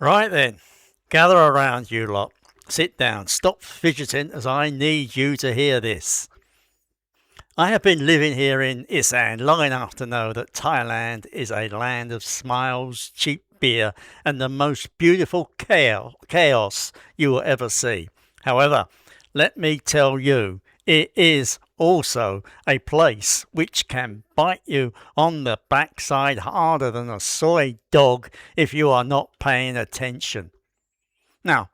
Right then, gather around, you lot. Sit down, stop fidgeting, as I need you to hear this. I have been living here in Isaan long enough to know that Thailand is a land of smiles, cheap beer, and the most beautiful chaos you will ever see. However, let me tell you, it is also a place which can bite you on the backside harder than a soy dog if you are not paying attention. Now,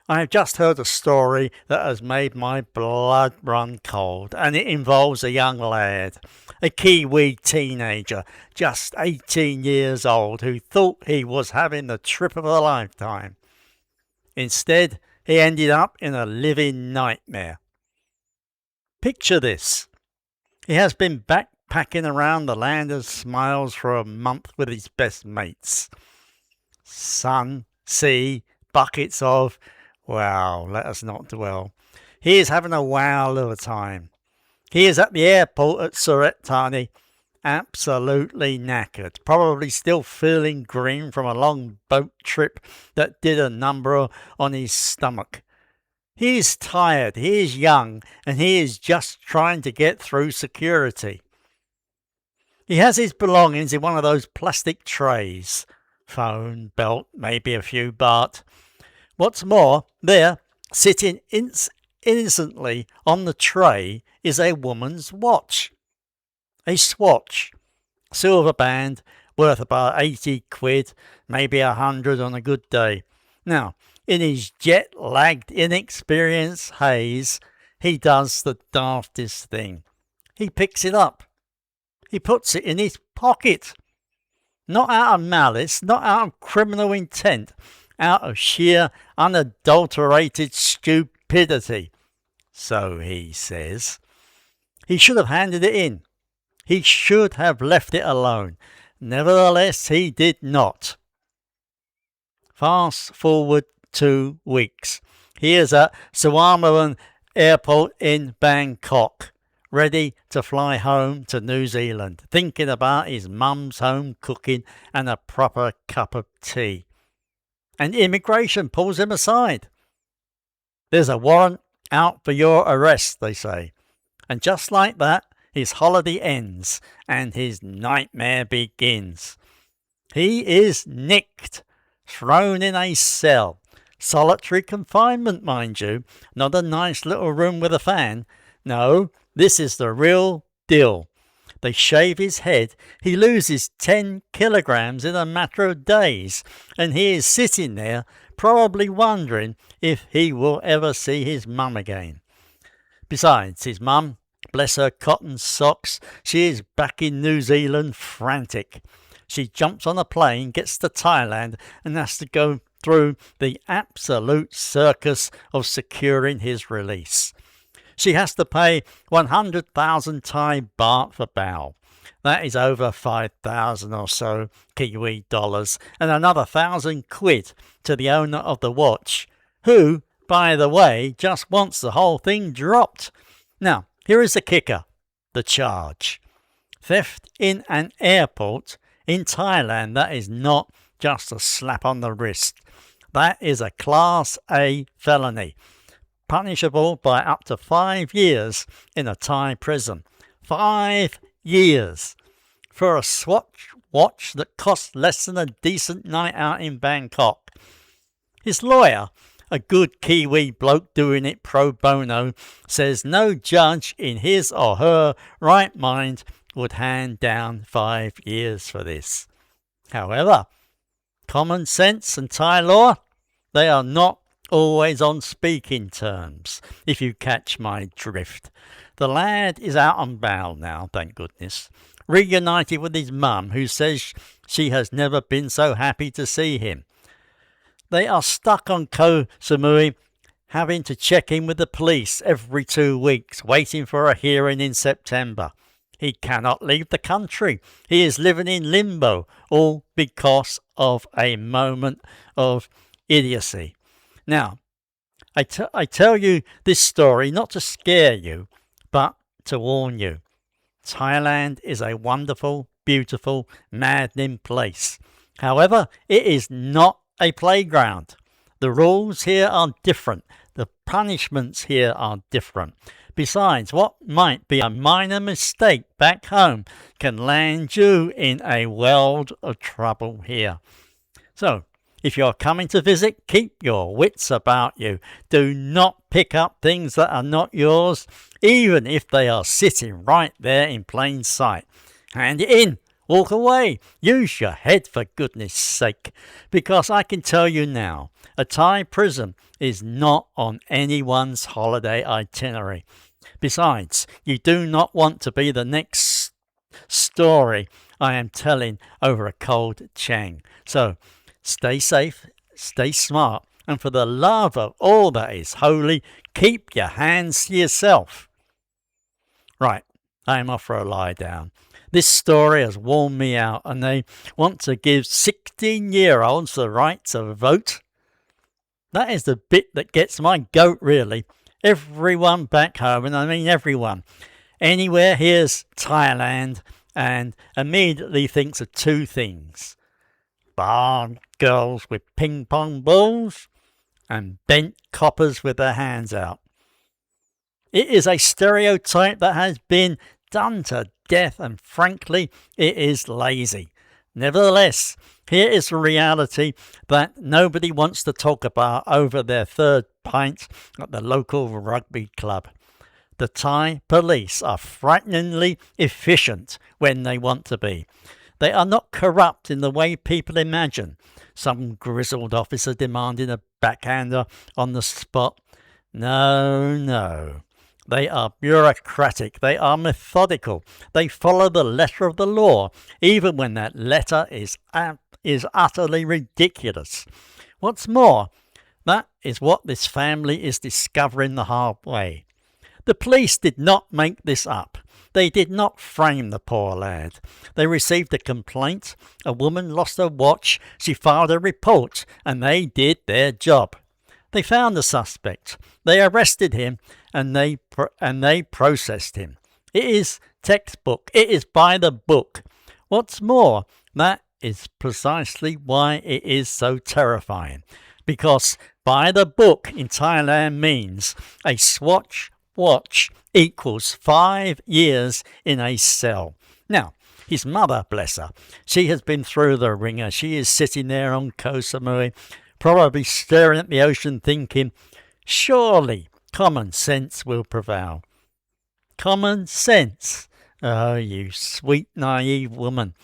I have just heard a story that has made my blood run cold, and it involves a young lad, a Kiwi teenager, just 18 years old, who thought he was having the trip of a lifetime. Instead, he ended up in a living nightmare. Picture this. He has been backpacking around the land of smiles for a month with his best mates. Sun, sea, buckets of, well, let us not dwell. He is having a wow of a time. He is at the airport at Surat Thani, absolutely knackered, probably still feeling green from a long boat trip that did a number on his stomach. He is tired, he is young, and he is just trying to get through security. He has his belongings in one of those plastic trays. Phone, belt, maybe a few baht. What's more, there, sitting innocently on the tray, is a woman's watch. A Swatch. Silver band, worth about 80 quid, maybe 100 on a good day. Now, in his jet-lagged, inexperienced haze, he does the daftest thing. He picks it up. He puts it in his pocket. Not out of malice, not out of criminal intent, out of sheer, unadulterated stupidity. So he says. He should have handed it in. He should have left it alone. Nevertheless, he did not. Fast forward 2 weeks. He is at Suvarnabhumi Airport in Bangkok, ready to fly home to New Zealand, thinking about his mum's home cooking and a proper cup of tea. And immigration pulls him aside. There's a warrant out for your arrest, they say. And just like that, his holiday ends and his nightmare begins. He is nicked, thrown in a cell. Solitary confinement, mind you, not a nice little room with a fan. No, this is the real deal. They shave his head, he loses 10 kilograms in a matter of days, and he is sitting there probably wondering if he will ever see his mum again. Besides, his mum, bless her cotton socks, she is back in New Zealand frantic. She jumps on a plane, gets to Thailand, and has to go through the absolute circus of securing his release. She has to pay 100,000 Thai baht for bail. That is over 5,000 or so Kiwi dollars, and another 1,000 quid to the owner of the watch, who, by the way, just wants the whole thing dropped. Now, here is the kicker, the charge. Theft in an airport in Thailand, that is not just a slap on the wrist. That is a Class A felony, punishable by up to 5 years in a Thai prison. 5 years for a Swatch watch that costs less than a decent night out in Bangkok. His lawyer, a good Kiwi bloke doing it pro bono, says no judge in his or her right mind would hand down 5 years for this. However, common sense and Thai law, they are not always on speaking terms, if you catch my drift. The lad is out on bail now, thank goodness, reunited with his mum, who says she has never been so happy to see him. They are stuck on Koh Samui, having to check in with the police every 2 weeks, waiting for a hearing in September. He cannot leave the country. He is living in limbo, all because of a moment of idiocy. Now, I tell you this story not to scare you, but to warn you. Thailand is a wonderful, beautiful, maddening place. However, it is not a playground. The rules here are different. The punishments here are different. Besides, what might be a minor mistake back home can land you in a world of trouble here. So, if you're coming to visit, keep your wits about you. Do not pick up things that are not yours, even if they are sitting right there in plain sight. Hand it in. Walk away. Use your head for goodness sake. Because I can tell you now, a Thai prison is not on anyone's holiday itinerary. Besides, you do not want to be the next story I am telling over a cold chang. So, stay safe, stay smart, and for the love of all that is holy, keep your hands to yourself. Right, I am off for a lie down. This story has worn me out, and they want to give 16-year-olds the right to vote. That is the bit that gets my goat, really. Everyone back home, and I mean everyone, anywhere hears Thailand and immediately thinks of two things: bar girls with ping pong balls and bent coppers with their hands out. It is a stereotype that has been done to death, and frankly, it is lazy. Nevertheless, here is the reality that nobody wants to talk about over their third pint at the local rugby club. The Thai police are frighteningly efficient when they want to be. They are not corrupt in the way people imagine. Some grizzled officer demanding a backhander on the spot. No. They are bureaucratic. They are methodical. They follow the letter of the law, even when that letter is utterly ridiculous. What's more, that is what this family is discovering the hard way. The police did not make this up. They did not frame the poor lad. They received a complaint. A woman lost her watch. She filed a report, and they did their job. They found the suspect. They arrested him, and they processed him. It is textbook. It is by the book. What's more, that is precisely why it is so terrifying. Because by the book in Thailand means a Swatch watch equals 5 years in a cell. Now, his mother, bless her, she has been through the ringer. She is sitting there on Koh Samui, probably staring at the ocean thinking, surely common sense will prevail. Common sense? Oh, you sweet, naive woman.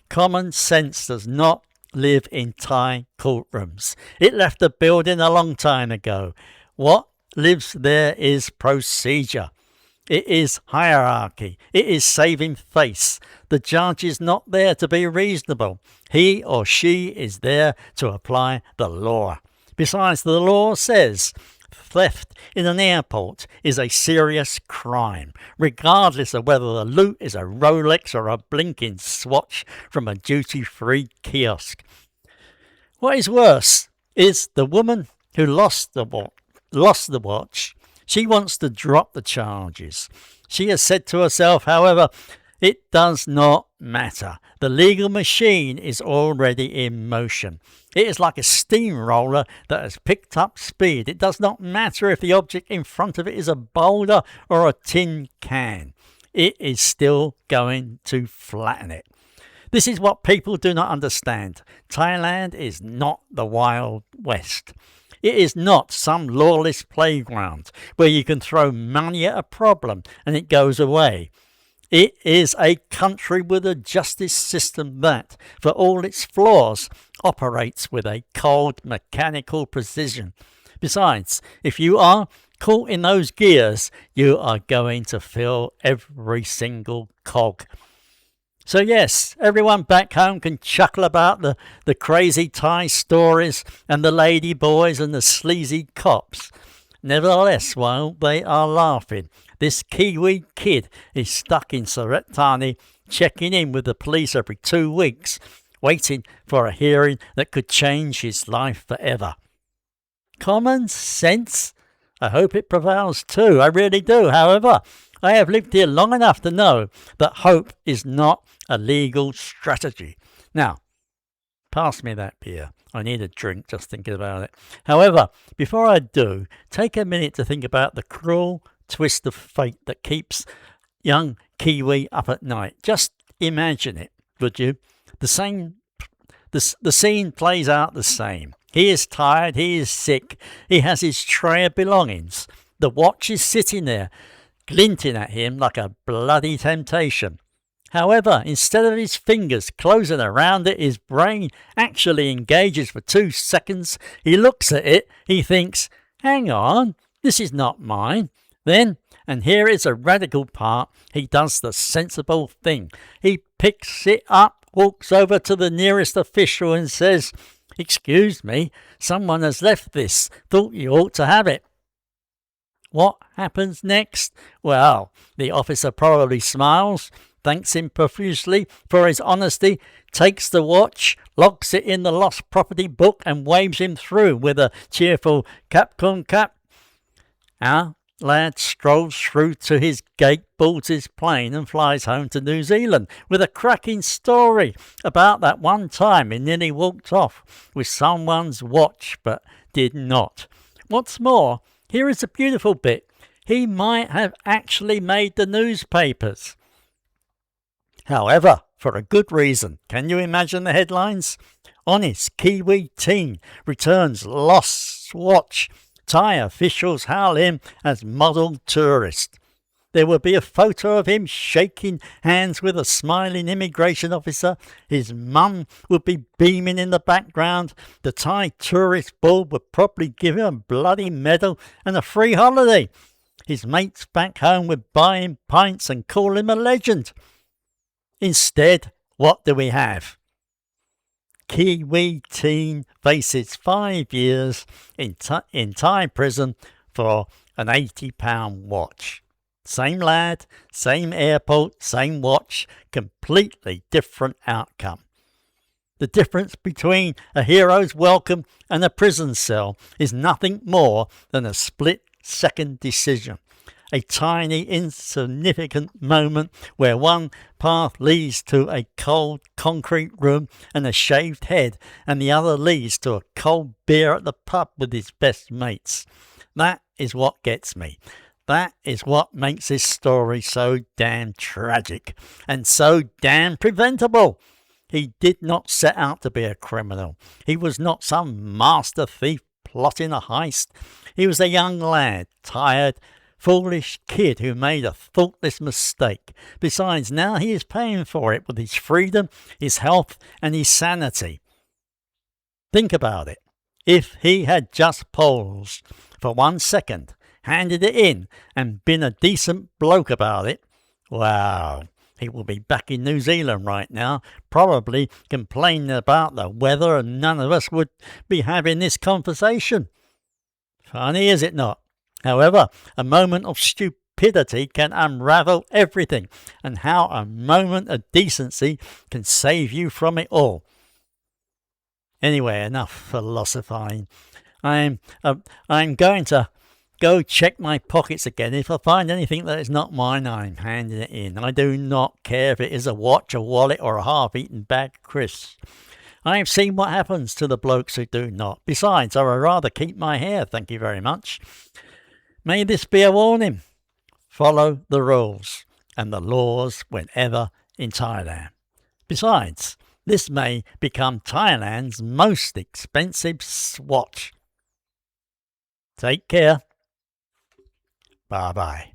Common sense does not live in Thai courtrooms. It left the building a long time ago. What lives there is procedure. It is hierarchy. It is saving face. The judge is not there to be reasonable. He or she is there to apply the law. Besides, the law says theft in an airport is a serious crime, regardless of whether the loot is a Rolex or a blinking Swatch from a duty-free kiosk. What is worse is the woman who lost the watch. She wants to drop the charges. She has said to herself, however, it does not matter. The legal machine is already in motion. It is like a steamroller that has picked up speed. It does not matter if the object in front of it is a boulder or a tin can. It is still going to flatten it. This is what people do not understand. Thailand is not the Wild West. It is not some lawless playground where you can throw money at a problem and it goes away. It is a country with a justice system that, for all its flaws, operates with a cold mechanical precision. Besides, if you are caught in those gears, you are going to feel every single cog. So yes, everyone back home can chuckle about the crazy Thai stories and the lady boys and the sleazy cops. Nevertheless, while they are laughing, this Kiwi kid is stuck in Surat Thani, checking in with the police every 2 weeks, waiting for a hearing that could change his life forever. Common sense? I hope it prevails too, I really do. However, I have lived here long enough to know that hope is not a legal strategy. Now, Pass me that beer. I need a drink just thinking about it. However, before I do, take a minute to think about the cruel twist of fate that keeps young Kiwi up at night. Just imagine it, would you? The scene plays out the same. He is tired, he is sick, he has his tray of belongings. The watch is sitting there, glinting at him like a bloody temptation. However, instead of his fingers closing around it, his brain actually engages for 2 seconds. He looks at it, he thinks, hang on, this is not mine. Then, and here is a radical part, he does the sensible thing. He picks it up, walks over to the nearest official and says, excuse me, someone has left this. Thought you ought to have it. What happens next? Well, the officer probably smiles, thanks him profusely for his honesty, takes the watch, locks it in the lost property book and waves him through with a cheerful cap con cap. Our lad strolls through to his gate, boards his plane and flies home to New Zealand with a cracking story about that one time he nearly walked off with someone's watch but did not. What's more, here is a beautiful bit. He might have actually made the newspapers. However, for a good reason. Can you imagine the headlines? Honest Kiwi teen returns lost watch. Thai officials hail him as model tourist. There would be a photo of him shaking hands with a smiling immigration officer. His mum would be beaming in the background. The Thai tourist board would probably give him a bloody medal and a free holiday. His mates back home would buy him pints and call him a legend. Instead, what do we have? Kiwi teen faces 5 years in Thai prison for an £80 watch. Same lad, same airport, same watch, completely different outcome. The difference between a hero's welcome and a prison cell is nothing more than a split-second decision. A tiny, insignificant moment where one path leads to a cold concrete room and a shaved head, and the other leads to a cold beer at the pub with his best mates. That is what gets me. That is what makes this story so damn tragic and so damn preventable. He did not set out to be a criminal. He was not some master thief plotting a heist. He was a young lad, tired, foolish kid who made a thoughtless mistake. Besides, now he is paying for it with his freedom, his health, and his sanity. Think about it. If he had just paused for 1 second, handed it in, and been a decent bloke about it, wow, he will be back in New Zealand right now, probably complaining about the weather, and none of us would be having this conversation. Funny, is it not? However, a moment of stupidity can unravel everything, and how a moment of decency can save you from it all. Anyway, enough philosophizing. I'm going to go check my pockets again. If I find anything that is not mine, I'm handing it in. I do not care if it is a watch, a wallet, or a half-eaten bag of crisps. I have seen what happens to the blokes who do not. Besides, I would rather keep my hair, thank you very much. May this be a warning. Follow the rules and the laws whenever in Thailand. Besides, this may become Thailand's most expensive watch. Take care. Bye-bye.